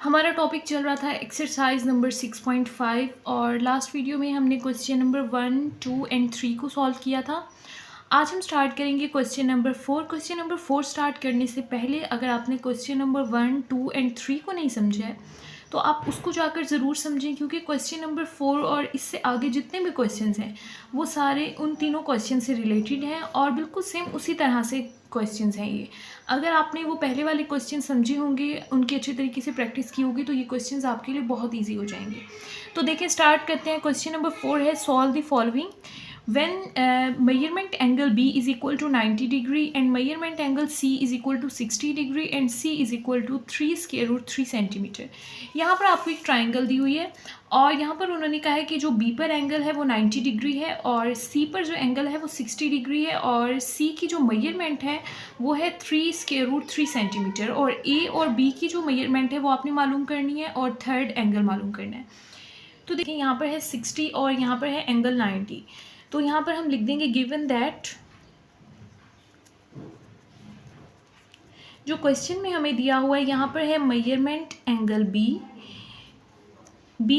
हमारा टॉपिक चल रहा था एक्सरसाइज नंबर 6.5 और लास्ट वीडियो में हमने क्वेश्चन नंबर 1, 2 एंड 3 को सॉल्व किया था। आज हम स्टार्ट करेंगे question number 4। Question number 4 start करने से पहले अगर आपने क्वेश्चन नंबर 1, 2 एंड 3 को नहीं समझा है तो आप उसको जाकर ज़रूर समझें, क्योंकि क्वेश्चन नंबर 4 और इससे आगे जितने भी क्वेश्चंस हैं वो सारे उन तीनों क्वेश्चन से रिलेटेड हैं और बिल्कुल सेम उसी तरह से क्वेश्चंस हैं ये। अगर आपने वो पहले वाले क्वेश्चन समझे होंगे, उनकी अच्छी तरीके से प्रैक्टिस की होगी, तो ये क्वेश्चंस आपके लिए बहुत ईजी हो जाएंगे। तो देखिए स्टार्ट करते हैं। क्वेश्चन नंबर 4 है, solve the following when measurement angle B is equal to 90 degree and measurement angle C is equal to 60 degree and C is equal to 3 square root 3 centimetre. यहाँ पर आपको एक ट्राइंगल दी हुई है और यहाँ पर उन्होंने कहा है कि जो B पर एंगल है वो 90 डिग्री है और C पर जो एंगल है वो 60 डिग्री है और C की जो मेजरमेंट है वो है 3 स्क्वायर रूट 3 सेंटीमीटर और A और B की जो मेजरमेंट है वो आपने मालूम करनी है और थर्ड एंगल मालूम करना है। तो देखिए यहाँ पर है 60 और यहाँ पर है एंगल 90। तो यहाँ पर हम लिख देंगे गिवन दैट, जो क्वेश्चन में हमें दिया हुआ है यहाँ पर है मेजरमेंट एंगल बी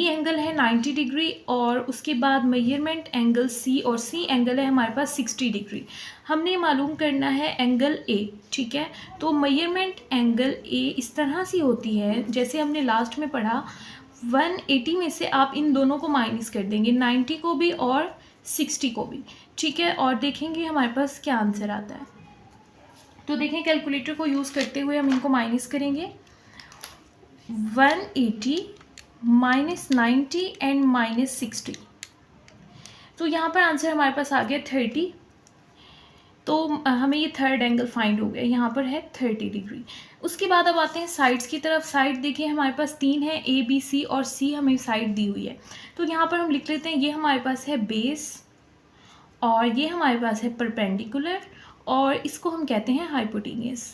एंगल है 90 डिग्री और उसके बाद मेजरमेंट एंगल सी और सी एंगल है हमारे पास 60 डिग्री। हमने मालूम करना है एंगल ए, ठीक है। तो मेजरमेंट एंगल ए इस तरह से होती है जैसे हमने लास्ट में पढ़ा, 180 में से आप इन दोनों को माइनस कर देंगे, 90 को भी और 60 को भी, ठीक है। और देखेंगे हमारे पास क्या आंसर आता है। तो देखें कैलकुलेटर को यूज़ करते हुए हम इनको माइनस करेंगे। 180 माइनस 90 एंड माइनस 60, तो यहाँ पर आंसर हमारे पास आ गया 30। तो हमें ये थर्ड एंगल फाइंड हो गया, यहाँ पर है 30 डिग्री। उसके बाद अब आते हैं साइड्स की तरफ। साइड देखिए हमारे पास 3 है, ए बी सी और सी हमें साइड दी हुई है। तो यहाँ पर हम लिख लेते हैं ये हमारे पास है बेस और ये हमारे पास है परपेंडिकुलर और इसको हम कहते हैं हाइपोटेन्यूस।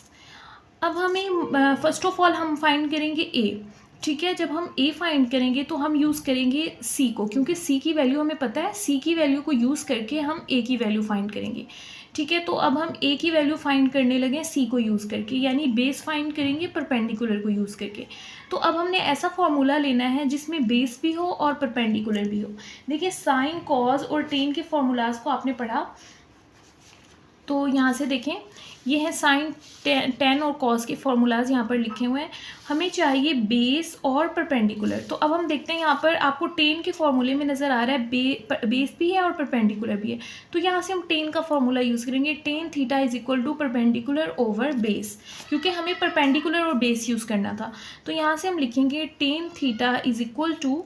अब हमें फर्स्ट ऑफ ऑल हम फाइंड करेंगे ए, ठीक है। जब हम ए फाइंड करेंगे तो हम यूज़ करेंगे सी को, क्योंकि सी की वैल्यू हमें पता है। सी की वैल्यू को यूज़ करके हम ए की वैल्यू फाइंड करेंगे, ठीक है। तो अब हम ए की वैल्यू फाइंड करने लगे सी को यूज़ करके, यानी बेस फाइंड करेंगे परपेंडिकुलर को यूज़ करके। तो अब हमने ऐसा फॉर्मूला लेना है जिसमें बेस भी हो और परपेंडिकुलर भी हो। देखिए साइन, कॉज और टेन के फॉर्मूलाज को आपने पढ़ा, तो यहाँ से देखें ये है साइन, टेन और कॉस के फॉर्मूलाज यहाँ पर लिखे हुए हैं। हमें चाहिए बेस और परपेंडिकुलर। तो अब हम देखते हैं यहाँ पर आपको टेन के फॉर्मूले में नज़र आ रहा है बेस भी है और परपेंडिकुलर भी है। तो यहाँ से हम टेन का फॉर्मूला यूज़ करेंगे, tan theta is equal to perpendicular over base, क्योंकि हमें परपेंडिकुलर और बेस यूज़ करना था। तो यहाँ से हम लिखेंगे tan theta is equal to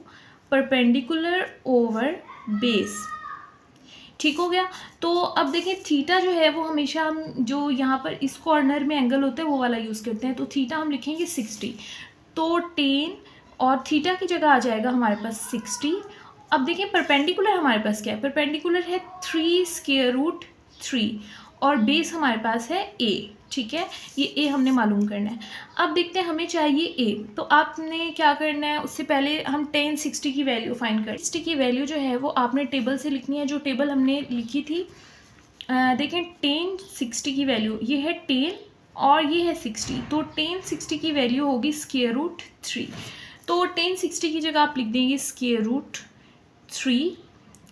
perpendicular over base, ठीक हो गया। तो अब देखिए थीटा जो है वो हमेशा हम जो यहाँ पर इस कॉर्नर में एंगल होता है वो वाला यूज़ करते हैं। तो थीटा हम लिखेंगे 60, तो 10 और थीटा की जगह आ जाएगा हमारे पास 60। अब देखिए परपेंडिकुलर हमारे पास क्या है, परपेंडिकुलर है 3 स्क्वायर रूट 3 और बेस हमारे पास है ए, ठीक है। ये ए हमने मालूम करना है। अब देखते हैं हमें चाहिए ए, तो आपने क्या करना है, उससे पहले हम 10 60 की वैल्यू फाइंड करें। 60 की वैल्यू जो है वो आपने टेबल से लिखनी है, जो टेबल हमने लिखी थी। देखें 10 60 की वैल्यू ये है 10 और ये है 60, तो 10 60 की वैल्यू होगी स्क्वायर रूट 3। तो 10 60 की जगह आप लिख देंगे square root 3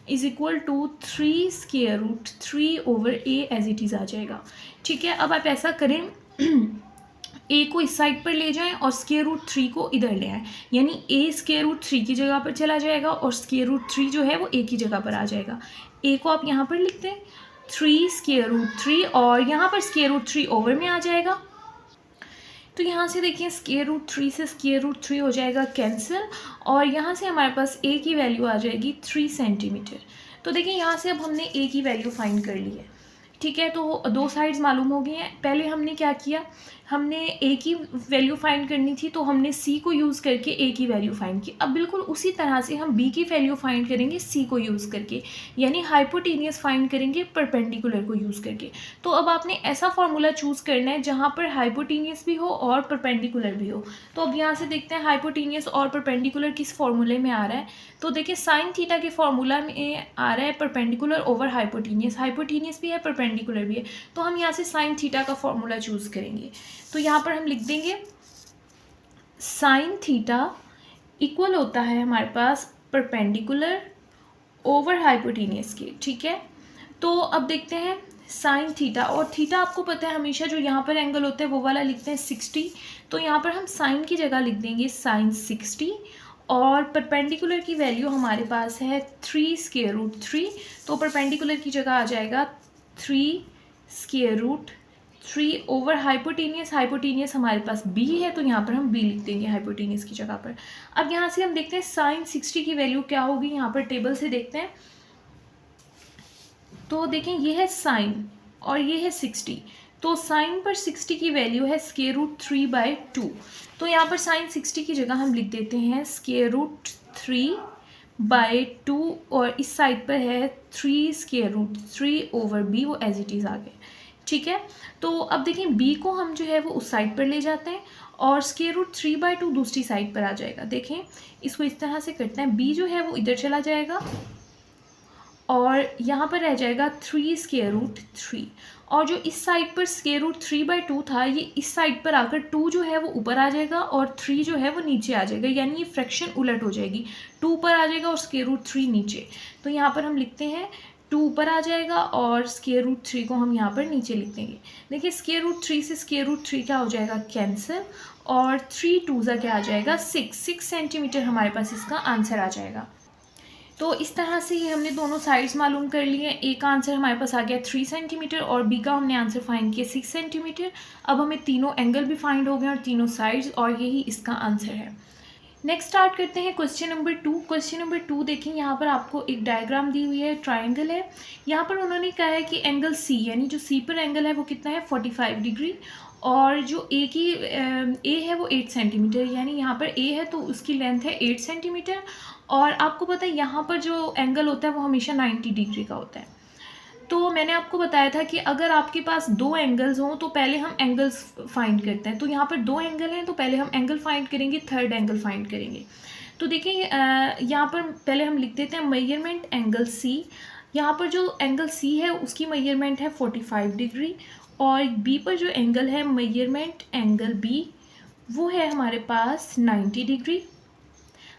is equal to 3 square root 3 over A as it is आ जाएगा, ठीक है। अब आप ऐसा करें ए को इस साइड पर ले जाएं और स्क्वायर रूट 3 को इधर ले आएँ, यानी ए स्क्वायर रूट 3 की जगह पर चला जाएगा और स्क्वायर रूट 3 जो है वो ए की जगह पर आ जाएगा। ए को आप यहाँ पर लिखते हैं 3 स्क्वायर रूट 3 और यहाँ पर स्क्वायर रूट 3 ओवर में आ जाएगा। तो यहाँ से देखिए स्क्वायर रूट 3 से स्क्वायर रूट 3 हो जाएगा कैंसिल और यहाँ से हमारे पास ए की वैल्यू आ जाएगी 3 सेंटीमीटर। तो देखिए यहाँ से अब हमने ए की वैल्यू फाइंड कर ली है, ठीक है। तो दो साइड्स मालूम हो गई हैं। पहले हमने क्या किया, हमने ए की वैल्यू फाइंड करनी थी तो हमने सी को यूज़ करके ए की वैल्यू फाइंड की। अब बिल्कुल उसी तरह से हम बी की वैल्यू फाइंड करेंगे सी को यूज़ करके, यानी हाइपोटेनियस फाइंड करेंगे परपेंडिकुलर को यूज़ करके। तो अब आपने ऐसा फॉर्मूला चूज़ करना है जहाँ पर हाइपोटेनियस भी हो और परपेंडिकुलर भी हो। तो अब यहाँ से देखते हैं हाइपोटेनियस और परपेंडिकुलर किस फॉर्मूले में आ रहा है। तो देखिए साइन थीटा के फॉर्मूला में आ रहा है परपेंडिकुलर ओवर हाइपोटेनियस, हाइपोटेनियस भी है परपेंडिकुलर भी है। तो हम यहाँ से साइन थीटा का फॉर्मूला चूज़ करेंगे। तो यहाँ पर हम लिख देंगे साइन थीटा इक्वल होता है हमारे पास परपेंडिकुलर ओवर हाइपोटेनियस के, ठीक है। तो अब देखते हैं साइन थीटा, और थीटा आपको पता है हमेशा जो यहाँ पर एंगल होता है वो वाला लिखते हैं 60, तो यहाँ पर हम साइन की जगह लिख देंगे साइन 60, और परपेंडिकुलर की वैल्यू हमारे पास है 3√3, तो परपेंडिकुलर की जगह आ जाएगा 3√3 ओवर हाइपोटेनियस। हाइपोटेनियस हमारे पास b है, तो यहाँ पर हम b लिख देंगे हाइपोटेनियस की जगह पर। अब यहाँ से हम देखते हैं साइन 60 की वैल्यू क्या होगी, यहाँ पर टेबल से देखते हैं। तो देखें ये है साइन और ये है 60, तो साइन पर 60 की वैल्यू है √3/2, तो यहाँ पर साइन 60 की जगह हम लिख देते हैं √3/2, और इस साइड पर है 3√3 ओवर b, वो एज इट इज़ आ गए, ठीक है। तो अब देखें b को हम जो है वो उस साइड पर ले जाते हैं और √3/2 दूसरी साइड पर आ जाएगा। देखें इसको इस तरह से करते हैं, b जो है वो इधर चला जाएगा और यहाँ पर रह जाएगा 3√3, और जो इस साइड पर √3/2 था, ये इस साइड पर आकर 2 जो है वो ऊपर आ जाएगा और 3 जो है वो नीचे आ जाएगा, यानी ये फ्रैक्शन उलट हो जाएगी, 2 ऊपर आ जाएगा और √3 नीचे। तो यहाँ पर हम लिखते हैं 2 ऊपर आ जाएगा और √3 को हम यहाँ पर नीचे लिख देंगे। देखिए √3 से √3 क्या हो जाएगा, कैंसिल, और 3 2 क्या आ जाएगा, 6 सेंटीमीटर हमारे पास इसका आंसर आ जाएगा। तो इस तरह से ही हमने दोनों साइड्स मालूम कर लिए। ए का आंसर हमारे पास आ गया 3 सेंटीमीटर और बी का हमने आंसर फाइंड किया 6 सेंटीमीटर। अब हमें तीनों एंगल भी फाइंड हो गए और तीनों साइड्स, और यही इसका आंसर है। नेक्स्ट स्टार्ट करते हैं क्वेश्चन नंबर 2। क्वेश्चन नंबर 2 देखिए, यहाँ पर आपको एक डायग्राम दी हुई है, ट्राइंगल है। यहाँ पर उन्होंने कहा है कि एंगल सी, यानी जो सी पर एंगल है वो कितना है 45 डिग्री, और जो ए की ए है वो 8 सेंटीमीटर, यानी यहाँ पर ए है तो उसकी लेंथ है 8 सेंटीमीटर, और आपको पता है यहाँ पर जो एंगल होता है वो हमेशा 90 डिग्री का होता है। तो मैंने आपको बताया था कि अगर आपके पास दो एंगल्स हों तो पहले हम एंगल्स फाइंड करते हैं। तो यहाँ पर दो एंगल हैं तो पहले हम एंगल फाइंड करेंगे, थर्ड एंगल फाइंड करेंगे। तो देखिए यहाँ पर पहले हम लिख देते हैं मेजरमेंट एंगल सी। यहाँ पर जो एंगल सी है उसकी मेजरमेंट है 45 डिग्री, और बी पर जो एंगल है मेजरमेंट एंगल बी वो है हमारे पास 90 डिग्री।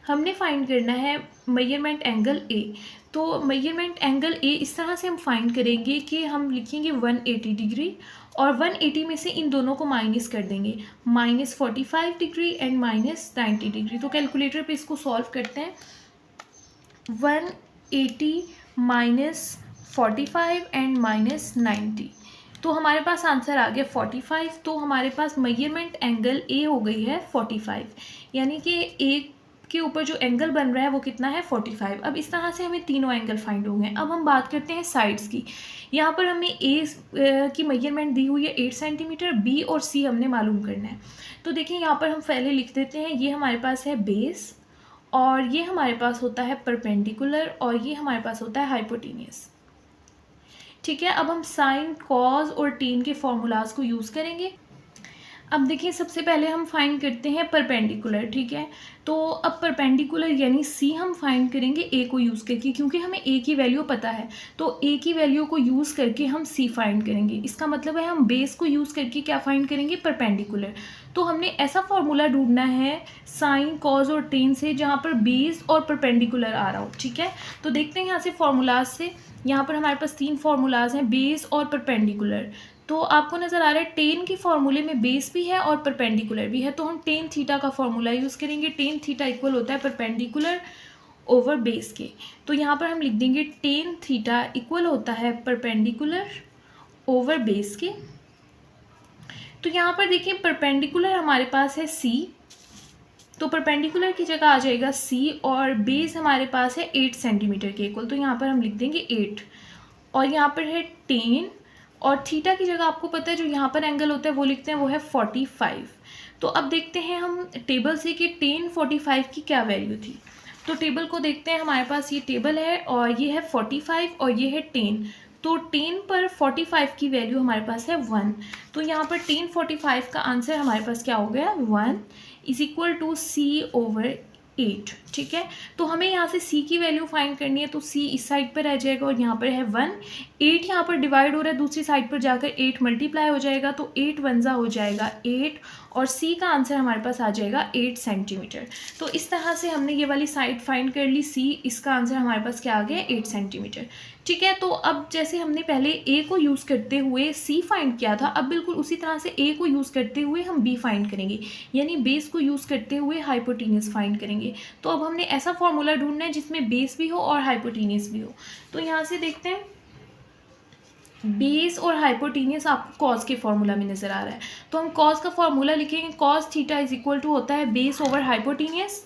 हमने फाइंड करना है मेजरमेंट एंगल ए। तो मेजरमेंट एंगल ए इस तरह से हम फाइंड करेंगे कि हम लिखेंगे 180 डिग्री, और 180 में से इन दोनों को माइनस कर देंगे, -45 डिग्री एंड -90 डिग्री। तो कैलकुलेटर पे इसको सॉल्व करते हैं। 180 -45 एंड -90, तो हमारे पास आंसर आ गया 45। तो हमारे पास मेजरमेंट एंगल ए हो गई है 45, यानी कि ए के ऊपर जो एंगल बन रहा है वो कितना है 45। अब इस तरह से हमें तीनों एंगल फाइंड हो गए। अब हम बात करते हैं साइड्स की। यहाँ पर हमें ए की मेजरमेंट दी हुई है 8 सेंटीमीटर, बी और सी हमने मालूम करना है। तो देखिए यहाँ पर हम पहले लिख देते हैं, ये हमारे पास है बेस, और ये हमारे पास होता है परपेंडिकुलर, और ये हमारे पास होता है हाइपोटेनियस, ठीक है। अब हम साइन, कॉज और टेन के फॉर्मूलाज को यूज़ करेंगे। अब देखिए सबसे पहले हम फाइंड करते हैं परपेंडिकुलर, ठीक है। तो अब परपेंडिकुलर यानी सी हम फाइंड करेंगे ए को यूज़ करके, क्योंकि हमें ए की वैल्यू पता है, तो ए की वैल्यू को यूज़ करके हम सी फाइंड करेंगे। इसका मतलब है हम बेस को यूज़ करके क्या फाइंड करेंगे, परपेंडिकुलर। तो हमने ऐसा फॉर्मूला ढूंढना है साइन, कॉज और टेन से जहाँ पर बेस और परपेंडिकुलर आ रहा हो, ठीक है। तो देखते हैं यहाँ से फॉर्मूलाज से। यहाँ पर हमारे पास 3 फॉर्मूलाज हैं, बेस और परपेंडिकुलर। तो आपको नज़र आ रहा है टेन के फॉर्मूले में बेस भी है और परपेंडिकुलर भी है, तो हम टेन थीटा का फॉर्मूला यूज़ करेंगे। टेन थीटा इक्वल होता है परपेंडिकुलर ओवर बेस के। तो यहाँ पर हम लिख देंगे टेन थीटा इक्वल होता है परपेंडिकुलर ओवर बेस के। तो यहाँ पर देखिए परपेंडिकुलर हमारे पास है सी, तो परपेंडिकुलर की जगह आ जाएगा सी, और बेस हमारे पास है 8 सेंटीमीटर के इक्वल, तो यहाँ पर हम लिख देंगे 8, और यहाँ पर है टेन, और थीटा की जगह आपको पता है जो यहाँ पर एंगल होता है वो लिखते हैं, वो है 45। तो अब देखते हैं हम टेबल से कि टेन 45 की क्या वैल्यू थी। तो टेबल को देखते हैं, हमारे पास ये टेबल है और ये है 45 और ये है 10। तो 10 पर 45 की वैल्यू हमारे पास है 1। तो यहाँ पर 10 45 का आंसर हमारे पास क्या हो गया, 1 is equal to c over 8, ठीक है। तो हमें यहाँ से c की वैल्यू फाइंड करनी है, तो c इस साइड पर रह जाएगा और यहाँ पर है 1, 8 यहाँ पर डिवाइड हो रहा है, दूसरी साइड पर जाकर 8 मल्टीप्लाई हो जाएगा, तो 8 1 हो जाएगा 8 और c का आंसर हमारे पास आ जाएगा 8 सेंटीमीटर। तो इस तरह से हमने ये वाली साइड फाइंड कर ली, c इसका आंसर हमारे पास क्या आ गया 8 सेंटीमीटर, ठीक है। तो अब जैसे हमने पहले a को यूज़ करते हुए c फाइंड किया था, अब बिल्कुल उसी तरह से a को यूज़ करते हुए हम b फाइंड करेंगे, यानी बेस को यूज़ करते हुए हाइपोटेन्यूज फाइंड करेंगे। तो अब हमने ऐसा फॉर्मूला ढूंढना है जिसमें बेस भी हो और हाइपोटेन्यूज भी हो। तो यहाँ से देखते हैं, बेस और हाइपोटेन्यूज आपको कॉस के फॉर्मूला में नज़र आ रहा है, तो हम कॉस का फॉर्मूला लिखेंगे, cos theta is equal to होता है बेस ओवर हाइपोटेन्यूज।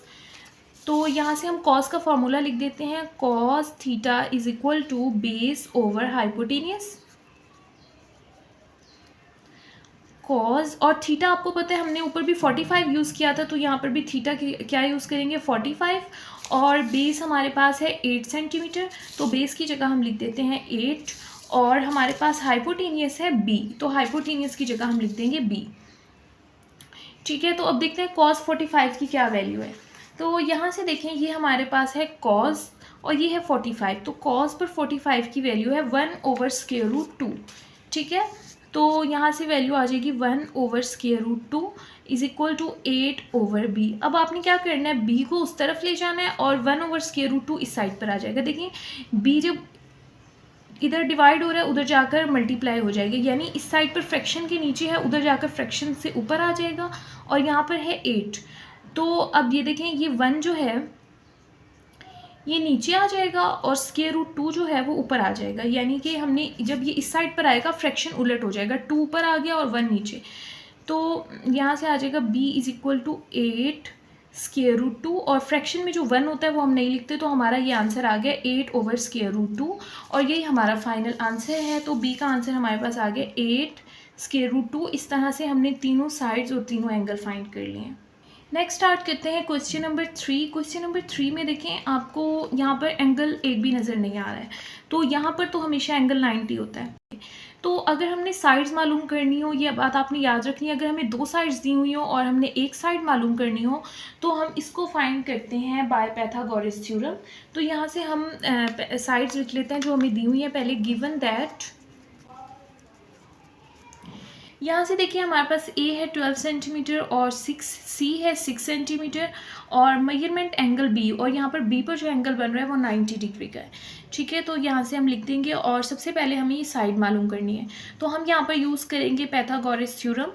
तो यहाँ से हम कॉस का फॉर्मूला लिख देते हैं, cos theta is equal to base over hypotenuse. Cos और थीटा आपको पता है हमने ऊपर भी 45 यूज़ किया था, तो यहाँ पर भी थीटा की क्या यूज़ करेंगे 45, और बेस हमारे पास है 8 सेंटीमीटर, तो बेस की जगह हम लिख देते हैं 8, और हमारे पास हाइपोटेन्यूज है b, तो हाइपोटेन्यूज की जगह हम लिख देंगे b, ठीक है। तो अब देखते हैं कॉस 45 की क्या वैल्यू है। तो यहाँ से देखें, ये हमारे पास है कॉस और ये है 45, तो कॉस पर 45 की वैल्यू है 1/√2, ठीक है। तो यहाँ से वैल्यू आ जाएगी 1/√2 इज इक्वल टू 8/b। अब आपने क्या करना है, b को उस तरफ ले जाना है और 1/√2 इस साइड पर आ जाएगा। देखिए b जब इधर डिवाइड हो रहा है उधर जाकर मल्टीप्लाई हो जाएगा, यानी इस साइड पर फ्रैक्शन के नीचे है, उधर जाकर फ्रैक्शन से ऊपर आ जाएगा, और यहाँ पर है 8। तो अब ये देखें, ये 1 जो है ये नीचे आ जाएगा और √2 जो है वो ऊपर आ जाएगा, यानी कि हमने जब ये इस साइड पर आएगा फ्रैक्शन उलट हो जाएगा, 2 ऊपर आ गया और 1 नीचे। तो यहाँ से आ जाएगा b इज इक्वल टू 8 √2, और फ्रैक्शन में जो 1 होता है वो हम नहीं लिखते, तो हमारा ये आंसर आ गया 8/√2, और यही हमारा फाइनल आंसर है। तो b का आंसर हमारे पास आ गया 8 √2। इस तरह से हमने तीनों साइड्स और तीनों एंगल फाइंड कर लिए हैं। नेक्स्ट स्टार्ट करते हैं क्वेश्चन नंबर 3। क्वेश्चन नंबर 3 में देखें, आपको यहाँ पर एंगल एक भी नज़र नहीं आ रहा है, तो यहाँ पर तो हमेशा एंगल 90 होता है। तो अगर हमने साइड्स मालूम करनी हो, ये बात आपने याद रखनी है, अगर हमें 2 साइड्स दी हुई हो और हमने एक साइड मालूम करनी हो, तो हम इसको फाइंड करते हैं बाय पाइथागोरस थ्योरम। तो यहाँ से हम साइड्स लिख लेते हैं जो हमें दी हुई है। पहले गिवन दैट, यहाँ से देखिए हमारे पास a है 12 सेंटीमीटर और c है 6 सेंटीमीटर, और मेजरमेंट एंगल b, और यहाँ पर b पर जो एंगल बन रहा है वो 90 डिग्री का है, ठीक है। तो यहाँ से हम लिख देंगे, और सबसे पहले हमें ये साइड मालूम करनी है, तो हम यहाँ पर यूज़ करेंगे पाइथागोरस थ्योरम।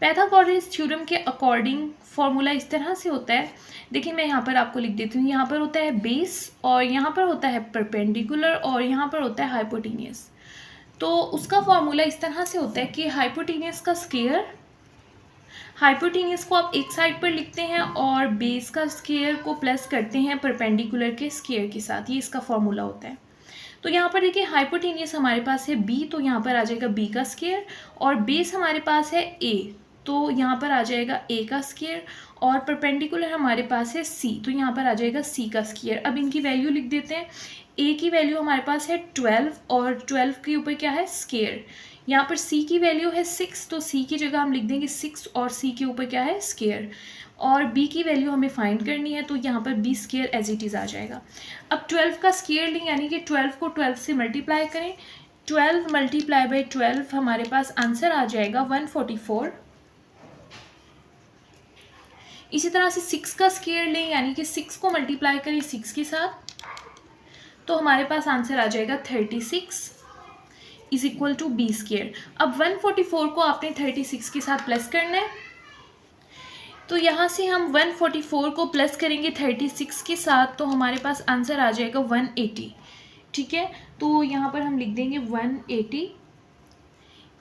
पाइथागोरस थ्योरम के अकॉर्डिंग फॉर्मूला इस तरह से होता है, देखिए मैं यहाँ पर आपको लिख देती हूँ। यहाँ पर होता है बेस, और यहाँ पर होता है परपेंडिकुलर, और यहाँ पर होता है हाइपोटेन्यूज। तो उसका फॉर्मूला इस तरह से होता है कि हाइपोटेन्यूज का स्क्वायर, हाइपोटेन्यूज को आप एक साइड पर लिखते हैं और बेस का स्क्वायर को प्लस करते हैं परपेंडिकुलर के स्क्वायर के साथ, ये इसका फॉर्मूला होता है। तो यहाँ पर देखिए हाइपोटेन्यूज हमारे पास है b, तो यहाँ पर आ जाएगा b का स्क्वायर, और बेस हमारे पास है a, तो यहाँ पर आ जाएगा a का स्क्वायर, और परपेंडिकुलर हमारे पास है c, तो यहाँ पर आ जाएगा c का स्क्वायर। अब इनकी वैल्यू लिख देते हैं। a की वैल्यू हमारे पास है 12, और 12 के ऊपर क्या है स्क्वायर। यहाँ पर c की वैल्यू है 6, तो c की जगह हम लिख देंगे 6, और c के ऊपर क्या है स्क्वायर, और b की वैल्यू हमें फाइंड करनी है, तो यहाँ पर b square as it is आ जाएगा। अब 12 का स्क्वायर लें, यानी कि 12 को 12 से मल्टीप्लाई करें, 12 मल्टीप्लाई बाई 12 हमारे पास आंसर आ जाएगा 144। इसी तरह से 6 का स्क्वायर लें, यानी कि 6 को मल्टीप्लाई करें 6 के साथ, तो हमारे पास आंसर आ जाएगा 36 is equal to b square. अब 144 को आपने 36 के साथ प्लस करना है, तो यहाँ से हम 144 को प्लस करेंगे 36 के साथ, तो हमारे पास आंसर आ जाएगा 180, ठीक है। तो यहाँ पर हम लिख देंगे 180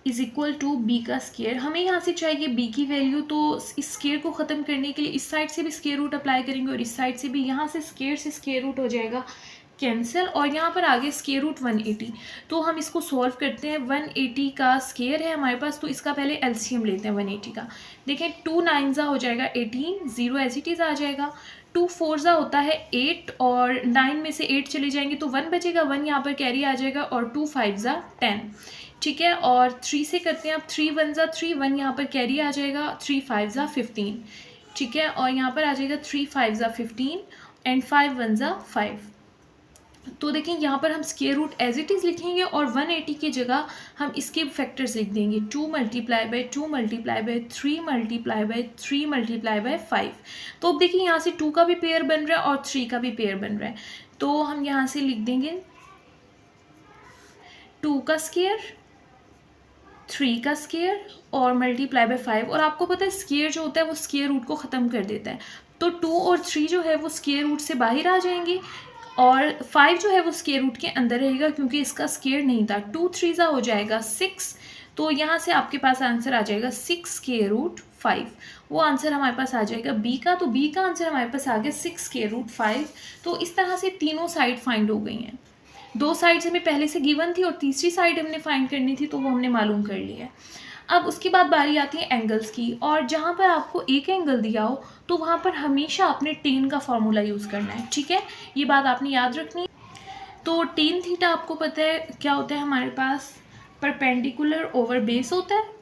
इज इक्वल टू b का स्क्वायर। हमें यहाँ से चाहिए b की वैल्यू, तो इस स्क्वायर को ख़त्म करने के लिए इस साइड से भी स्क्वायर रूट अप्लाई करेंगे और इस साइड से भी, यहाँ से स्क्वायर से स्क्वायर रूट हो जाएगा कैंसिल, और यहाँ पर आगे स्क्वायर रूट 180। तो हम इसको सॉल्व करते हैं। 180 का स्क्वायर है हमारे पास, तो इसका पहले एलसीएम लेते हैं 180 का। देखें 2 9 हो जाएगा 18, 0 एज इट इज़ आ जाएगा। 2 4 होता है 8, और 9 में से 8 चले जाएंगे तो 1 बचेगा, 1 यहाँ पर कैरी आ जाएगा, और 2 5 10, ठीक है। और 3 से करते हैं अब, 3 1 3, 1 यहाँ पर कैरी आ जाएगा, 3 5 15, ठीक है, और यहाँ पर आ जाएगा 3 5 ज़ा 15 एंड 5 1 ज़ा 5। तो देखिए यहाँ पर हम square root as it is लिखेंगे और 180 की जगह हम इसके फैक्टर्स लिख देंगे 2 multiply by 2 multiply by 3 multiply by 3 multiply by 5। तो अब देखिए यहाँ से 2 का भी पेयर बन रहा है और 3 का भी पेयर बन रहा है, तो हम यहाँ से लिख देंगे 2 का स्क्वायर, 3 का स्क्वायर और मल्टीप्लाई बाय 5। और आपको पता है स्क्वायर जो होता है वो स्क्वायर रूट को ख़त्म कर देता है, तो 2 और 3 जो है वो स्क्वायर रूट से बाहर आ जाएंगे और 5 जो है वो स्क्वायर रूट के अंदर रहेगा क्योंकि इसका स्क्वायर नहीं था। 2 3 ज़ा हो जाएगा 6, तो यहाँ से आपके पास आंसर आ जाएगा 6 स्क्वायर रूट 5। वो आंसर हमारे पास आ जाएगा बी का, तो बी का आंसर हमारे पास आ गया 6 स्क्वायर रूट 5। तो इस तरह से तीनों साइड फाइंड हो गई हैं। 2 साइड्स हमें पहले से गिवन थी और तीसरी साइड हमने फाइंड करनी थी, तो वो हमने मालूम कर लिया है। अब उसके बाद बारी आती है एंगल्स की, और जहाँ पर आपको एक एंगल दिया हो तो वहाँ पर हमेशा आपने टेन का फॉर्मूला यूज़ करना है, ठीक है, ये बात आपने याद रखनी है। तो टेन थीटा आपको पता है क्या होता है, हमारे पास परपेंडिकुलर ओवर बेस होता है,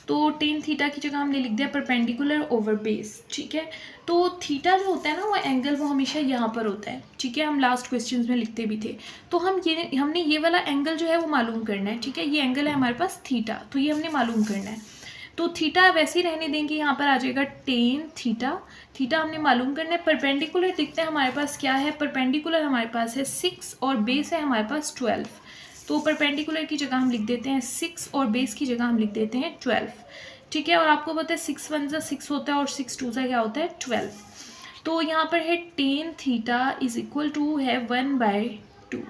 तो टेन थीटा की जगह हमने लिख दिया परपेंडिकुलर ओवर बेस, ठीक है। तो थीटा जो होता है ना वो एंगल वो हमेशा यहाँ पर होता है, ठीक है, हम लास्ट क्वेश्चंस में लिखते भी थे। तो हमने ये वाला एंगल जो है वो मालूम करना है, ठीक है, ये एंगल है हमारे पास थीटा, तो ये हमने मालूम करना है। तो थीटा वैसे ही रहने देंगे, यहाँ पर आ जाएगा टेन थीटा, थीटा हमने मालूम करना है। परपेंडिकुलर दिखते हैं हमारे पास क्या है, परपेंडिकुलर हमारे पास है 6 और बेस है हमारे पास 12, तो परपेंडिकुलर की जगह हम लिख देते हैं 6 और बेस की जगह हम लिख देते हैं 12, ठीक है। और आपको पता है 6 1 ज़ा 6 होता है और 6 2 ज़ा क्या होता है 12। तो यहाँ पर है tan theta is equal to है 1/2।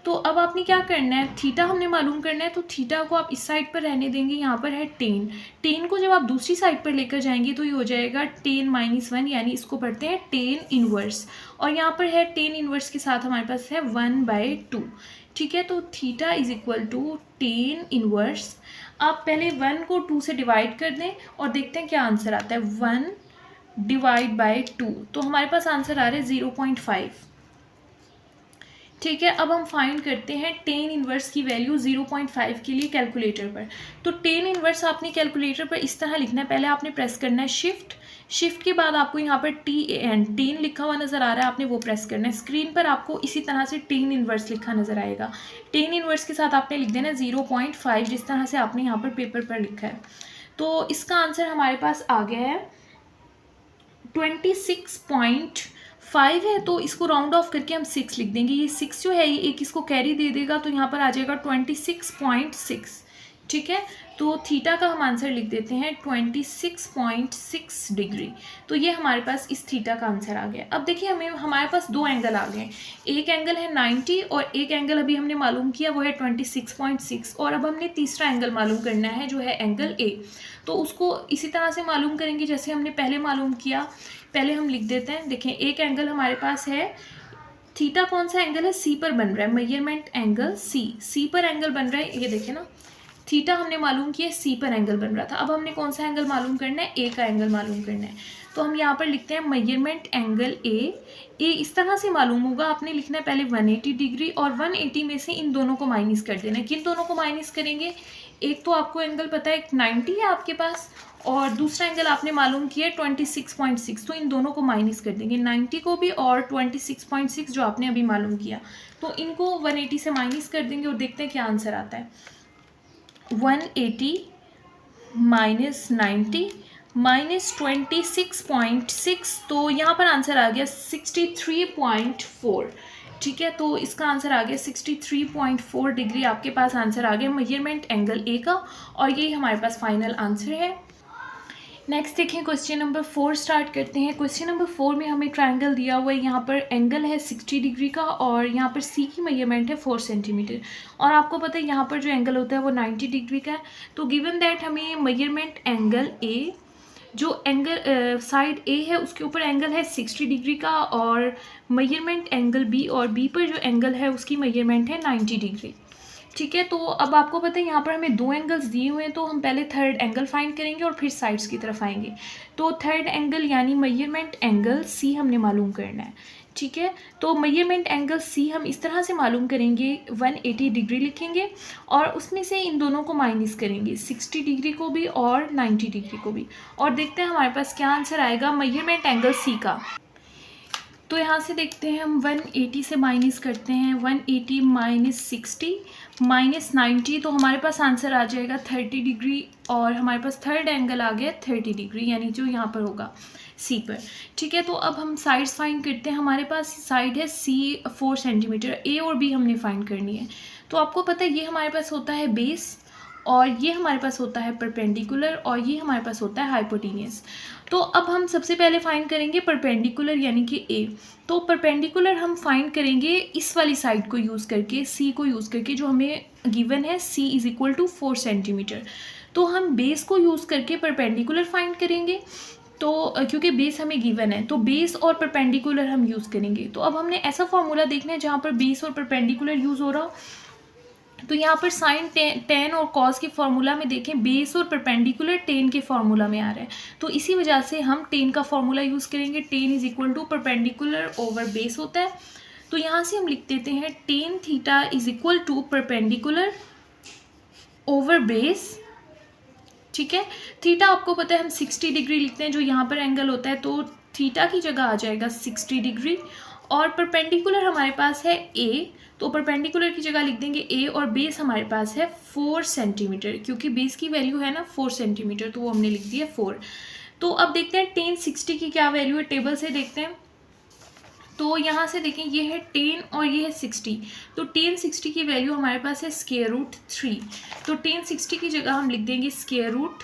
तो अब आपने क्या करना है, थीटा हमने मालूम करना है, तो थीटा को आप इस साइड पर रहने देंगे, यहाँ पर है टेन, टेन को जब आप दूसरी साइड पर लेकर जाएंगे तो ये हो जाएगा टेन -1, यानी इसको पढ़ते हैं टेन इनवर्स, और यहाँ पर है टेन इनवर्स के साथ हमारे पास है 1/2, ठीक है। तो theta is equal to tan inverse, आप पहले 1 को 2 से डिवाइड कर दें और देखते हैं क्या आंसर आता है, 1 डिवाइड बाय 2, तो हमारे पास आंसर आ रहा है 0.5, ठीक है। अब हम फाइंड करते हैं टेन इनवर्स की वैल्यू 0.5 के लिए कैलकुलेटर पर। तो टेन इनवर्स आपने कैलकुलेटर पर इस तरह लिखना है, पहले आपने प्रेस करना है शिफ्ट, शिफ्ट के बाद आपको यहाँ पर TAN टेन लिखा हुआ नज़र आ रहा है, आपने वो प्रेस करना है। स्क्रीन पर आपको इसी तरह से टेन इनवर्स लिखा नज़र आएगा, टेन इनवर्स के साथ आपने लिख देना 0.5, जिस तरह से आपने यहाँ पर पेपर पर लिखा है। तो इसका आंसर हमारे पास आ गया है 26.5 है, तो इसको राउंड ऑफ करके हम 6 लिख देंगे, ये 6 जो है ये एक इसको कैरी दे देगा, तो यहाँ पर आ जाएगा 26.6, ठीक है। तो थीटा का हम आंसर लिख देते हैं 26.6 डिग्री, तो ये हमारे पास इस थीटा का आंसर आ गया। अब देखिए हमारे पास दो एंगल आ गए, एक एंगल है 90 और एक एंगल अभी हमने मालूम किया वो है 26.6, और अब हमने तीसरा एंगल मालूम करना है जो है एंगल A। तो उसको इसी तरह से मालूम करेंगे जैसे हमने पहले मालूम किया। पहले हम लिख देते हैं, देखें एक एंगल हमारे पास है थीटा, कौन सा एंगल है, C पर बन रहा है, मेजरमेंट एंगल C पर एंगल बन रहा है, ये देखें ना, थीटा हमने मालूम किया C पर एंगल बन रहा था। अब हमने कौन सा एंगल मालूम करना है, A का एंगल मालूम करना है, तो हम यहाँ पर लिखते हैं मेजरमेंट एंगल A इस तरह से मालूम होगा, आपने लिखना है पहले 180 डिग्री और 180 में से इन दोनों को माइनस कर देना है। किन दोनों को माइनस करेंगे, एक तो आपको एंगल पता है 90 है आपके पास और दूसरा एंगल आपने मालूम किया 26.6, तो इन दोनों को माइनस कर देंगे, 90 को भी और 26.6 जो आपने अभी मालूम किया, तो इनको 180 से माइनस कर देंगे और देखते हैं क्या आंसर आता है। 180 माइनस 90 माइनस 26.6, तो यहाँ पर आंसर आ गया 63.4, ठीक है। तो इसका आंसर आ गया 63.4 डिग्री, आपके पास आंसर आ गया मेजरमेंट एंगल A का, और यही हमारे पास फाइनल आंसर है। नेक्स्ट देखें क्वेश्चन नंबर 4 स्टार्ट करते हैं। क्वेश्चन नंबर 4 में हमें ट्रायंगल दिया हुआ है, यहाँ पर एंगल है 60 डिग्री का और यहाँ पर C की मेजरमेंट है 4 सेंटीमीटर, और आपको पता है यहाँ पर जो एंगल होता है वो 90 डिग्री का है। तो गिवन दैट हमें मेजरमेंट एंगल A, जो एंगल साइड A है उसके ऊपर एंगल है 60 डिग्री का, और मेजरमेंट एंगल B, और B पर जो एंगल है उसकी मेजरमेंट है 90 डिग्री, ठीक है। तो अब आपको पता है यहाँ पर हमें दो एंगल्स दिए हुए हैं, तो हम पहले थर्ड एंगल फाइंड करेंगे और फिर साइड्स की तरफ आएंगे। तो थर्ड एंगल यानी मेजरमेंट एंगल C हमने मालूम करना है, ठीक है। तो मेजरमेंट एंगल सी हम इस तरह से मालूम करेंगे, 180 डिग्री लिखेंगे और उसमें से इन दोनों को माइनस करेंगे, 60 डिग्री को भी और 90 डिग्री को भी, और देखते हैं हमारे पास क्या आंसर आएगा मेजरमेंट एंगल सी का। तो यहाँ से देखते हैं हम 180 से माइनस करते हैं, 180 माइनस 60 माइनस 90, तो हमारे पास आंसर आ जाएगा 30 डिग्री, और हमारे पास थर्ड एंगल आ गया 30 डिग्री, यानी जो यहाँ पर होगा सी पर। ठीक है, तो अब हम साइड्स फाइंड करते हैं। हमारे पास साइड है सी 4 सेंटीमीटर, ए और बी हमने फाइंड करनी है। तो आपको पता है ये हमारे पास होता है बेस, और ये हमारे पास होता है परपेंडिकुलर, और ये हमारे पास होता है हाइपोटेनियस। तो अब हम सबसे पहले फाइंड करेंगे परपेंडिकुलर यानी कि ए। तो परपेंडिकुलर हम फाइंड करेंगे इस वाली साइड को यूज़ करके, सी को यूज़ करके, जो हमें गिवन है सी इज इक्वल टू 4 सेंटीमीटर। तो हम बेस को यूज़ करके परपेंडिकुलर फाइंड करेंगे, तो क्योंकि बेस हमें गिवन है तो बेस और परपेंडिकुलर हम यूज़ करेंगे। तो अब हमने ऐसा फॉर्मूला देखना है जहाँ पर बेस और परपेंडिकुलर यूज़ हो रहा हो। तो यहाँ पर साइन टेन और कॉस के फॉर्मूला में देखें बेस और परपेंडिकुलर टेन के फॉर्मूला में आ रहा है, तो इसी वजह से हम टेन का फॉर्मूला यूज़ करेंगे। Tan is equal to perpendicular over base होता है। तो यहाँ से हम लिख देते हैं tan theta is equal to perpendicular over base. ठीक है, थीटा आपको पता है हम 60 डिग्री लिखते हैं, जो यहाँ पर एंगल होता है, तो थीटा की जगह आ जाएगा 60 डिग्री। और परपेंडिकुलर हमारे पास है ए, तो परपेंडिकुलर की जगह लिख देंगे ए, और बेस हमारे पास है 4 सेंटीमीटर, क्योंकि बेस की वैल्यू है ना 4 सेंटीमीटर, तो वो हमने लिख दिया 4। तो अब देखते हैं टेन 60 की क्या वैल्यू है, टेबल से देखते हैं। तो यहाँ से देखें ये है 10 और ये है 60, तो 10 60 की वैल्यू हमारे पास है स्क्वायर रूट 3। तो 10 60 की जगह हम लिख देंगे square root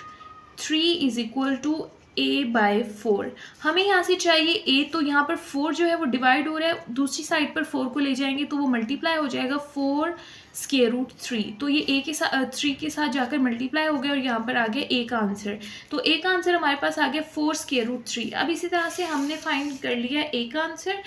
3 is equal to a by 4। हमें यहाँ से चाहिए a, तो यहाँ पर 4 जो है वो डिवाइड हो रहा है, दूसरी साइड पर 4 को ले जाएंगे तो वो मल्टीप्लाई हो जाएगा 4 स्क्वायर रूट 3। तो ये a के साथ 3 के साथ जाकर मल्टीप्लाई हो गया और यहाँ पर आ गया a का आंसर। तो a का आंसर हमारे पास आ गया 4 स्क्वायर रूट 3। अब इसी तरह से हमने फाइंड कर लिया a का आंसर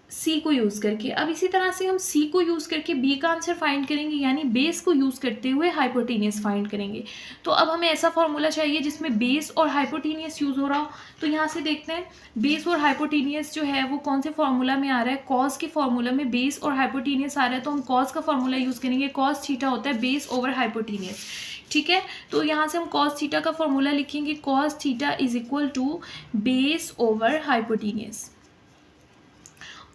सी को यूज़ करके। अब इसी तरह से हम सी को यूज़ करके बी का आंसर फाइंड करेंगे, यानी बेस को यूज़ करते हुए हाइपोटेनियस फाइंड करेंगे। तो अब हमें ऐसा फॉर्मूला चाहिए जिसमें बेस और हाइपोटेनियस यूज़ हो रहा हो। तो यहाँ से देखते हैं बेस और हाइपोटेनियस जो है वो कौन से फॉर्मूला में आ रहा है। कॉस के फॉर्मूला में बेस और हाइपोटेनियस आ रहा है, तो हम कॉस का फॉर्मूला यूज़ करेंगे। कॉस थीटा होता है बेस ओवर हाइपोटेनियस। ठीक है, तो यहाँ से हम कॉस थीटा का फॉर्मूला लिखेंगे, cos theta is equal to base over hypotenuse.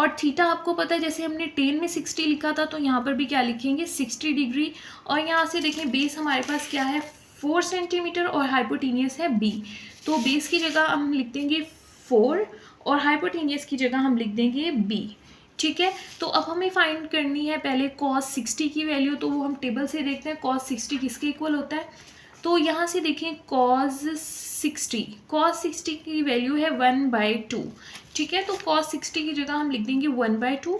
और थीटा आपको पता है जैसे हमने 10 में 60 लिखा था, तो यहाँ पर भी क्या लिखेंगे 60 डिग्री। और यहाँ से देखें बेस हमारे पास क्या है 4 सेंटीमीटर और हाइपोटेनियस है b, तो बेस की जगह हम लिख देंगे 4 और हाइपोटेनियस की जगह हम लिख देंगे b। ठीक है, तो अब हमें फाइंड करनी है पहले cos 60 की वैल्यू, तो वो हम टेबल से देखते हैं cos 60 किसके इक्वल होता है। तो यहाँ से देखें cos 60 की वैल्यू है 1/2। ठीक है, तो cos 60 की जगह हम लिख देंगे 1/2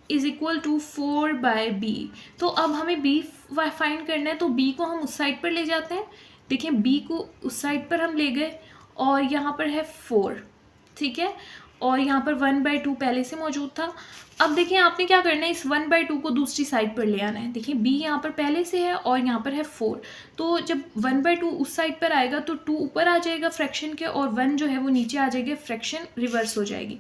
इज इक्वल टू 4/b। तो अब हमें b फाइंड करना है, तो b को हम उस साइड पर ले जाते हैं। देखें b को उस साइड पर हम ले गए और यहाँ पर है 4। ठीक है, और यहाँ पर 1/2 पहले से मौजूद था। अब देखिए आपने क्या करना है, इस 1/2 को दूसरी साइड पर ले आना है। देखिए b यहाँ पर पहले से है और यहाँ पर है 4, तो जब 1/2 उस साइड पर आएगा तो 2 ऊपर आ जाएगा फ्रैक्शन के और 1 जो है वो नीचे आ जाएगा, फ्रैक्शन रिवर्स हो जाएगी।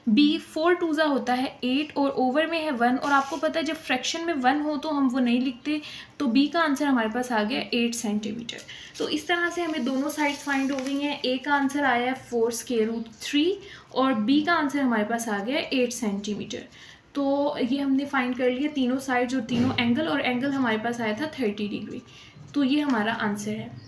b 4 2 होता है 8 और ओवर में है 1, और आपको पता है जब फ्रैक्शन में 1 हो तो हम वो नहीं लिखते, तो b का आंसर हमारे पास आ गया 8 सेंटीमीटर। तो इस तरह से हमें दोनों साइड्स फाइंड हो गई हैं। a का आंसर आया है 4 स्क्वायर रूट 3 और b का आंसर हमारे पास आ गया 8 सेंटीमीटर। तो ये हमने फाइंड कर लिया तीनों साइड्स और तीनों एंगल, और एंगल हमारे पास आया था 30 डिग्री। तो ये हमारा आंसर है।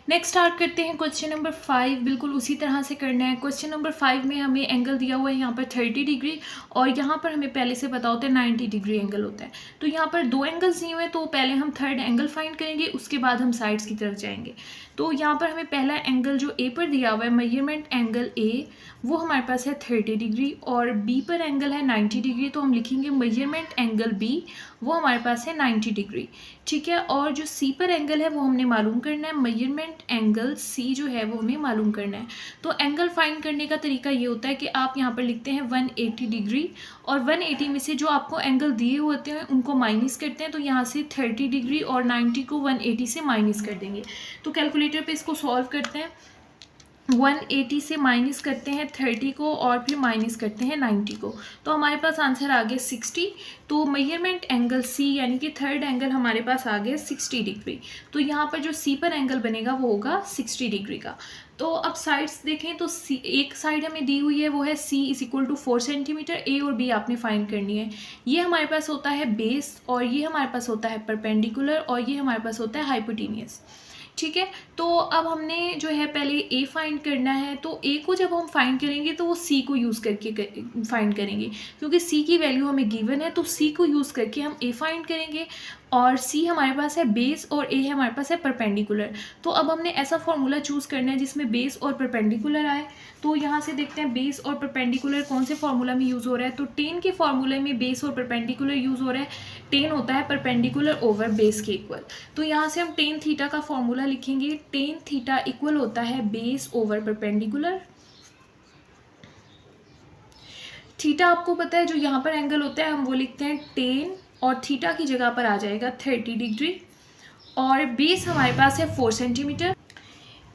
नेक्स्ट स्टार्ट करते हैं क्वेश्चन नंबर 5। बिल्कुल उसी तरह से करना है। क्वेश्चन नंबर 5 में हमें एंगल दिया हुआ है यहाँ पर 30 डिग्री और यहाँ पर हमें पहले से पता होता है 90 डिग्री एंगल होता है। तो यहाँ पर दो एंगल्स दिए हुए हैं, तो पहले हम थर्ड एंगल फाइंड करेंगे, उसके बाद हम साइड्स की तरफ जाएंगे। तो यहाँ पर हमें पहला एंगल जो ए पर दिया हुआ है, मेजरमेंट एंगल ए, वो हमारे पास है 30 डिग्री और बी पर एंगल है 90 डिग्री, तो हम लिखेंगे मेजरमेंट एंगल बी, वो हमारे पास है 90 डिग्री। ठीक है, और जो सी पर एंगल है वो हमने मालूम करना है, मेजरमेंट एंगल सी जो है वो हमें मालूम करना है। तो एंगल फाइंड करने का तरीका ये होता है कि आप यहाँ पर लिखते हैं 180 डिग्री और 180 में से जो आपको एंगल दिए होते हैं उनको माइनस करते हैं। तो यहाँ से 30 डिग्री और 90 को 180 से माइनस कर देंगे। तो कैलकुलेटर पे इसको सॉल्व करते हैं। 180 से माइनस करते हैं 30 को और फिर माइनस करते हैं 90 को, तो हमारे पास आंसर आ गया 60। तो मेजरमेंट एंगल सी यानी कि थर्ड एंगल हमारे पास आ गया 60 डिग्री। तो यहाँ पर जो सी पर एंगल बनेगा वो होगा 60 डिग्री का। तो अब साइड्स देखें तो सी एक साइड हमें दी हुई है वो है सी इज इक्वल टू 4 सेंटीमीटर, ए और बी आपने फाइंड करनी है। ये हमारे पास होता है बेस और ये हमारे पास होता है परपेंडिकुलर और ये हमारे पास होता है हाइपोटेनियस। ठीक है, तो अब हमने जो है पहले ए फाइंड करना है, तो ए को जब हम फाइंड करेंगे तो वो सी को यूज़ करके फाइंड करेंगे, क्योंकि सी की वैल्यू हमें गिवन है तो सी को यूज़ करके हम ए फाइंड करेंगे। और सी हमारे पास है बेस और ए हमारे पास है परपेंडिकुलर। तो अब हमने ऐसा फॉर्मूला चूज़ करना है जिसमें बेस और परपेंडिकुलर आए। तो यहाँ से देखते हैं बेस और परपेंडिकुलर कौन से फॉर्मूला में यूज़ हो रहा है। तो टेन के फॉर्मूले में बेस और परपेंडिकुलर यूज़ हो रहा है। टेन होता है परपेंडिकुलर ओवर बेस के इक्वल। तो यहाँ से हम टेन थीटा का फॉर्मूला लिखेंगे। टेन थीटा इक्वल होता है बेस ओवर परपेंडिकुलर। थीटा आपको पता है जो यहाँ पर एंगल होता है हम वो लिखते हैं टेन और थीटा की जगह पर आ जाएगा 30 डिग्री। और बेस हमारे पास है 4 सेंटीमीटर,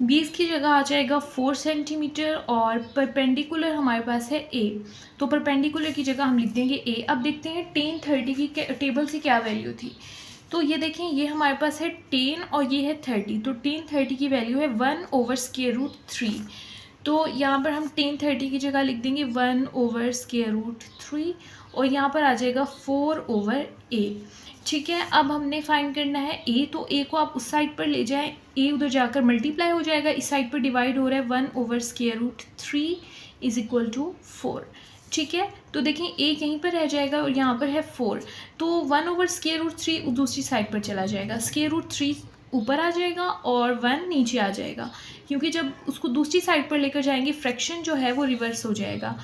बेस की जगह आ जाएगा 4 सेंटीमीटर और परपेंडिकुलर हमारे पास है ए। तो परपेंडिकुलर की जगह हम लिख देंगे ए। अब देखते हैं टेन 30 की टेबल से क्या वैल्यू थी। तो ये देखें ये हमारे पास है 10 और ये है 30। तो 10 30 की वैल्यू है 1/√3। तो यहाँ पर हम 10 30 की जगह लिख देंगे 1/√3 और यहाँ पर आ जाएगा 4/a। ठीक है, अब हमने फाइंड करना है ए। तो ए को आप उस साइड पर ले जाएं, ए उधर जाकर मल्टीप्लाई हो जाएगा, इस साइड पर डिवाइड हो रहा है 1/√3 इज इक्वल टू 4। ठीक है, तो देखें ए यहीं पर रह जाएगा और यहाँ पर है 4। तो 1/√3 दूसरी साइड पर चला जाएगा, √3 ऊपर आ जाएगा और 1 नीचे आ जाएगा, क्योंकि जब उसको दूसरी साइड पर लेकर जाएंगे फ्रैक्शन जो है वो रिवर्स हो जाएगा।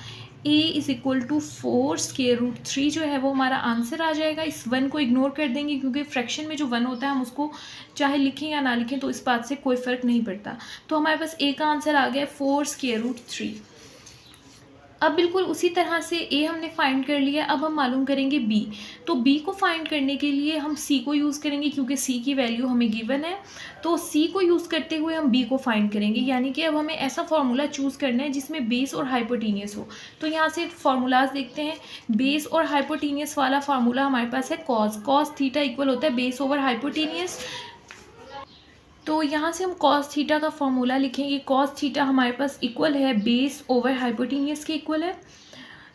a इज इक्वल टू 4 √3 जो है वो हमारा आंसर आ जाएगा। इस 1 को इग्नोर कर देंगे क्योंकि फ्रैक्शन में जो 1 होता है हम उसको चाहे लिखें या ना लिखें तो इस बात से कोई फ़र्क नहीं पड़ता। तो हमारे पास a का आंसर आ गया 4 √3। अब बिल्कुल उसी तरह से ए हमने फाइंड कर लिया। अब हम मालूम करेंगे बी। तो बी को फाइंड करने के लिए हम सी को यूज़ करेंगे क्योंकि सी की वैल्यू हमें गिवन है। तो सी को यूज़ करते हुए हम बी को फाइंड करेंगे, यानी कि अब हमें ऐसा फार्मूला चूज़ करना है जिसमें बेस और हाइपोटेनियस हो। तो यहाँ से फार्मूलाज देखते हैं। बेस और हाइपोटेनियस वाला फार्मूला हमारे पास है कॉस थीटा इक्वल होता है बेस ओवर हाइपोटेनियस। तो यहाँ से हम कॉस थीटा का फॉर्मूला लिखेंगे। कॉस थीटा हमारे पास इक्वल है बेस ओवर हाइपोटेनियस के इक्वल है।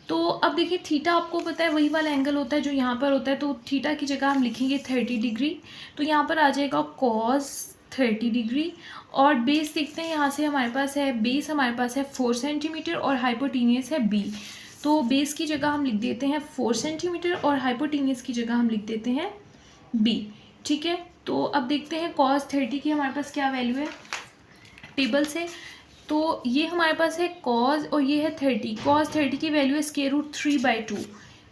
तो अब देखिए थीटा आपको पता है वही वाला एंगल होता है जो यहाँ पर होता है, तो थीटा की जगह हम लिखेंगे 30 डिग्री। तो यहाँ पर आ जाएगा कॉस 30 डिग्री। और बेस देखते हैं, यहाँ से हमारे पास है बेस हमारे पास है 4 सेंटीमीटर और हाइपोटेनियस है बी। तो बेस की जगह हम लिख देते हैं 4 सेंटीमीटर और हाइपोटेनियस की जगह हम लिख देते हैं बी। ठीक है, तो अब देखते हैं cos 30 की हमारे पास क्या वैल्यू है टेबल से। तो ये हमारे पास है cos और ये है 30। cos 30 की वैल्यू है √3/2।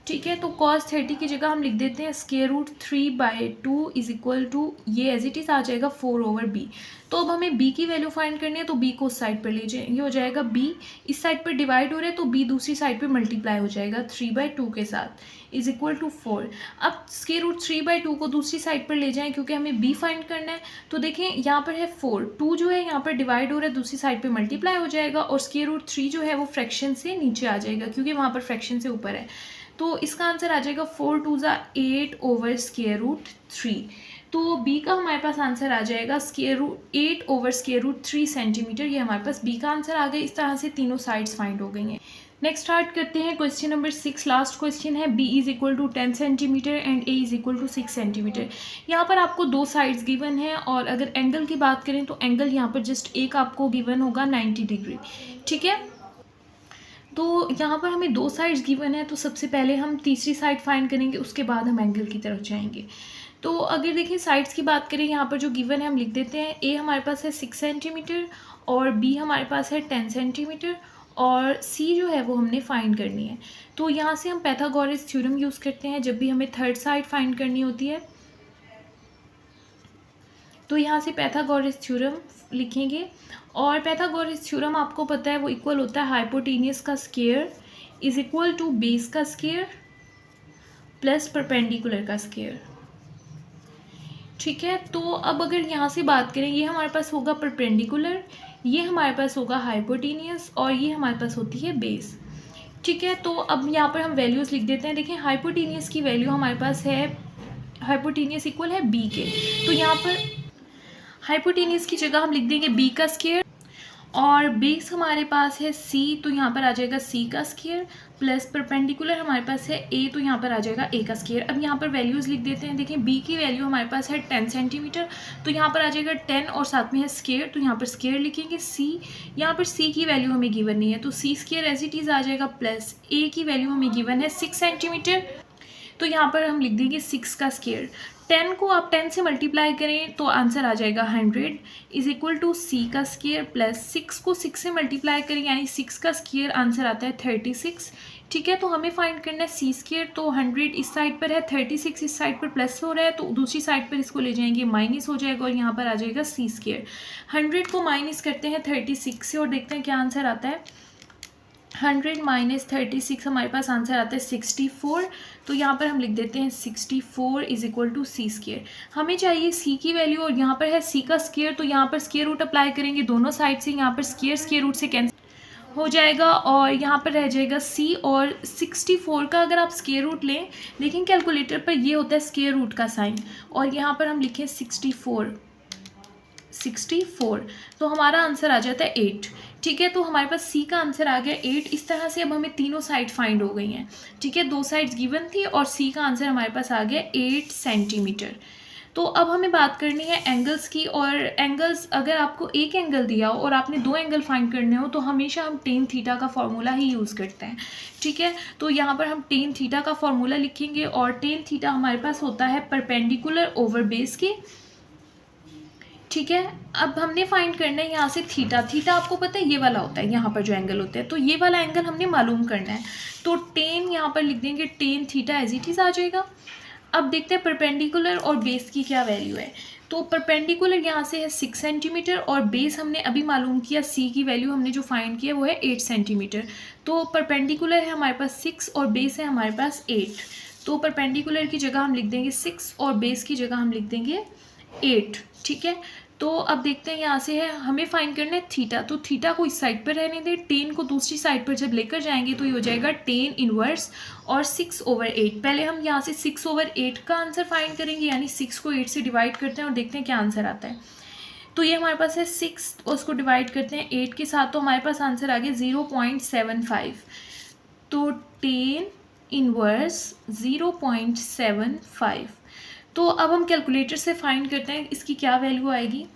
ठीक है, तो cos 30 की जगह हम लिख देते हैं √3/2 इज इक्वल टू ये एज इट इज़ आ जाएगा 4/b। तो अब हमें b की वैल्यू फाइंड करनी है, तो b को उस साइड पर ले जाएंगे, ये हो जाएगा b। इस साइड पर डिवाइड हो रहा है तो b दूसरी साइड पर मल्टीप्लाई हो जाएगा 3/2 के साथ इज इक्वल टू 4। अब √3/2 को दूसरी साइड पर ले जाएं क्योंकि हमें b फाइंड करना है। तो देखें यहाँ पर है 4, 2 जो है यहाँ पर डिवाइड हो रहा है दूसरी साइड पे मल्टीप्लाई हो जाएगा और √3 जो है वो फ्रैक्शन से नीचे आ जाएगा क्योंकि वहाँ पर फ्रैक्शन से ऊपर है। तो इसका आंसर आ जाएगा 4 2 8/√3। तो b का हमारे पास आंसर आ जाएगा 8/√3 सेंटीमीटर। ये हमारे पास b का आंसर आ गया। इस तरह से तीनों साइड्स फाइंड हो गई हैं। नेक्स्ट स्टार्ट करते हैं क्वेश्चन नंबर 6। लास्ट क्वेश्चन है b is equal to 10 centimetre and a is equal to 6 centimetre. यहाँ पर आपको दो साइड्स गिवन है और अगर एंगल की बात करें तो एंगल यहाँ पर जस्ट एक आपको गिवन होगा 90 डिग्री। ठीक है, तो यहाँ पर हमें दो साइड्स गिवन है, तो सबसे पहले हम तीसरी साइड फाइंड करेंगे, उसके बाद हम एंगल की तरफ जाएंगे। तो अगर देखिए साइड्स की बात करें, यहाँ पर जो गिवन है हम लिख देते हैं। a हमारे पास है 6 सेंटीमीटर और b हमारे पास है 10 सेंटीमीटर और c जो है वो हमने फाइंड करनी है। तो यहाँ से हम पाइथागोरस थ्योरम यूज़ करते हैं जब भी हमें थर्ड साइड फाइंड करनी होती है। तो यहाँ से पाइथागोरस थ्योरम लिखेंगे और पाइथागोरस थ्योरम आपको पता है वो इक्वल होता है हाइपोटेनियस का square is equal to base का स्क्वायर प्लस परपेंडिकुलर का स्क्वायर। ठीक है, तो अब अगर यहाँ से बात करें, ये हमारे पास होगा परपेंडिकुलर, ये हमारे पास होगा हाइपोटेनियस और ये हमारे पास होती है बेस। ठीक है, तो अब यहाँ पर हम वैल्यूज़ लिख देते हैं। देखिए हाइपोटेनियस की वैल्यू हमारे पास है, हाइपोटेनियस इक्वल है बी के, तो यहाँ पर हाइपोटेनियस की जगह हम लिख देंगे बी का स्क्वायर, और बेस हमारे पास है सी, तो यहाँ पर आ जाएगा सी का स्क्वायर, प्लस परपेंडिकुलर हमारे पास है ए, तो यहाँ पर आ जाएगा ए का स्क्वायर। अब यहाँ पर वैल्यूज़ लिख देते हैं। देखिए बी की वैल्यू हमारे पास है 10 सेंटीमीटर, तो यहाँ पर आ जाएगा 10 और साथ में है स्क्वायर, तो यहाँ पर स्क्वायर लिखेंगे। सी, यहाँ पर सी की वैल्यू हमें गिवन नहीं है, तो सी स्क्वायर एज इट इज़ आ जाएगा, प्लस ए की वैल्यू हमें गिवन है 6 सेंटीमीटर, तो यहाँ पर हम लिख देंगे 6 का स्क्वायर। 10 को आप 10 से मल्टीप्लाई करें तो आंसर आ जाएगा 100 इज इक्वल टू सी का स्क्वायर, प्लस 6 को 6 से मल्टीप्लाई करें यानी 6 का स्क्वायर, आंसर आता है 36। ठीक है, तो हमें फाइंड करना है सी स्क्वायर, तो 100 इस साइड पर है, 36 इस साइड पर प्लस हो रहा है, तो दूसरी साइड पर इसको ले जाएंगे माइनस हो जाएगा और यहाँ पर आ जाएगा सी स्क्वायर। 100 को माइनस करते हैं 36 से और देखते हैं क्या आंसर आता है। 100 माइनस 36 हमारे पास आंसर आता है 64, तो यहाँ पर हम लिख देते हैं 64 is equal to c square. हमें चाहिए सी की वैल्यू और यहाँ पर है सी का स्क्वायर, तो यहाँ पर स्क्वायर रूट अप्लाई करेंगे दोनों साइड से, यहाँ पर स्क्वायर रूट से कैंसिल हो जाएगा और यहाँ पर रह जाएगा सी, और 64 का अगर आप स्क्वायर रूट लें, लेकिन कैलकुलेटर पर ये होता है स्क्वायर रूट का साइन, और यहाँ पर हम लिखें 64, तो हमारा आंसर आ जाता है 8। ठीक है, तो हमारे पास सी का आंसर आ गया 8। इस तरह से अब हमें तीनों साइड फाइंड हो गई हैं। ठीक है, दो साइड्स गिवन थी और सी का आंसर हमारे पास आ गया 8 सेंटीमीटर। तो अब हमें बात करनी है एंगल्स की, और एंगल्स अगर आपको एक एंगल दिया हो और आपने दो एंगल फाइंड करने हो तो हमेशा हम टेन थीटा का फॉर्मूला ही यूज़ करते हैं। ठीक है, तो यहाँ पर हम टेन थीटा का फॉर्मूला लिखेंगे और टेन थीटा हमारे पास होता है परपेंडिकुलर ओवर बेस की। ठीक है, अब हमने फाइंड करना है यहाँ से थीटा आपको पता है ये वाला होता है, यहाँ पर जो एंगल होता है, तो ये वाला एंगल हमने मालूम करना है, तो टेन यहाँ पर लिख देंगे, tan theta as it is आ जाएगा। अब देखते हैं परपेंडिकुलर और बेस की क्या वैल्यू है। तो परपेंडिकुलर यहाँ से है 6 सेंटीमीटर और बेस हमने अभी मालूम किया, सी की वैल्यू हमने जो फाइंड किया वो है 8 सेंटीमीटर। तो परपेंडिकुलर है हमारे पास 6 और बेस है हमारे पास 8, तो परपेंडिकुलर की जगह हम लिख देंगे 6 और बेस की जगह हम लिख देंगे 8। ठीक है, तो अब देखते हैं यहाँ से है हमें फाइंड करना है थीटा, तो थीटा को इस साइड पर रहने दें, टेन को दूसरी साइड पर जब लेकर जाएंगे तो ये हो जाएगा टेन इनवर्स और 6/8। पहले हम यहाँ से 6/8 का आंसर फाइंड करेंगे, यानी 6 को 8 से डिवाइड करते हैं और देखते हैं क्या आंसर आता है। तो ये हमारे पास है 6, उसको डिवाइड करते हैं 8 के साथ, तो हमारे पास आंसर आ गया 0.75। तो टेन इनवर्स 0.75। तो अब हम कैलकुलेटर से फाइंड करते हैं इसकी क्या वैल्यू आएगी।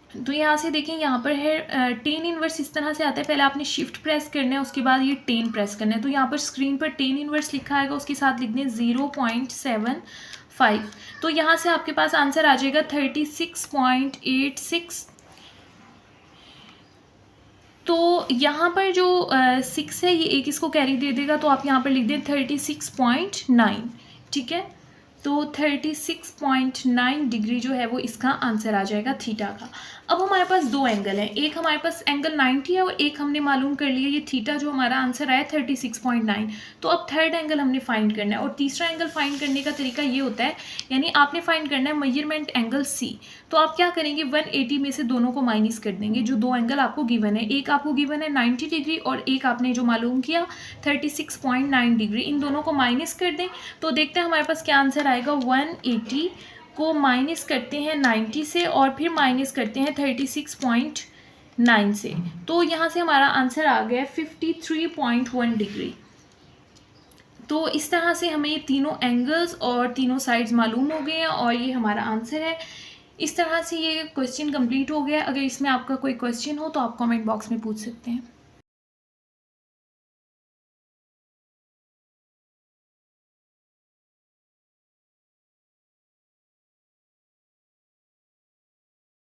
तो यहाँ से देखें, यहाँ पर है टेन इनवर्स इस तरह से आता है, पहले आपने शिफ्ट प्रेस करना है, उसके बाद ये टेन प्रेस करना है, तो यहाँ पर स्क्रीन पर टेन इनवर्स लिखा आएगा, उसके साथ लिख दें 0.75। तो यहाँ से आपके पास आंसर आ जाएगा 36.86। तो यहाँ पर जो 6 है ये एक इसको कैरी दे देगा, तो आप यहाँ पर लिख दें 36.9। ठीक है, तो 36.9 डिग्री जो है वो इसका आंसर आ जाएगा थीटा का। अब हमारे पास दो एंगल हैं, एक हमारे पास एंगल 90 है और एक हमने मालूम कर लिया ये थीटा, जो हमारा आंसर आया 36.9। तो अब थर्ड एंगल हमने फाइंड करना है, और तीसरा एंगल फाइंड करने का तरीका ये होता है, यानी आपने फाइंड करना है मेजरमेंट एंगल सी। तो आप क्या करेंगे, 180 में से दोनों को माइनस कर देंगे, जो दो एंगल आपको गिवन है, एक आपको गिवन है 90 डिग्री और एक आपने जो मालूम किया 36.9 डिग्री, इन दोनों को माइनस कर दें। तो देखते हैं हमारे पास क्या आंसर आएगा। 180 को माइनस करते हैं 90 से और फिर माइनस करते हैं 36.9 से, तो यहाँ से हमारा आंसर आ गया 53.1 डिग्री। तो इस तरह से हमें ये तीनों एंगल्स और तीनों साइड्स मालूम हो गए हैं और ये हमारा आंसर है। इस तरह से ये क्वेश्चन कंप्लीट हो गया। अगर इसमें आपका कोई क्वेश्चन हो तो आप कमेंट बॉक्स में पूछ सकते हैं।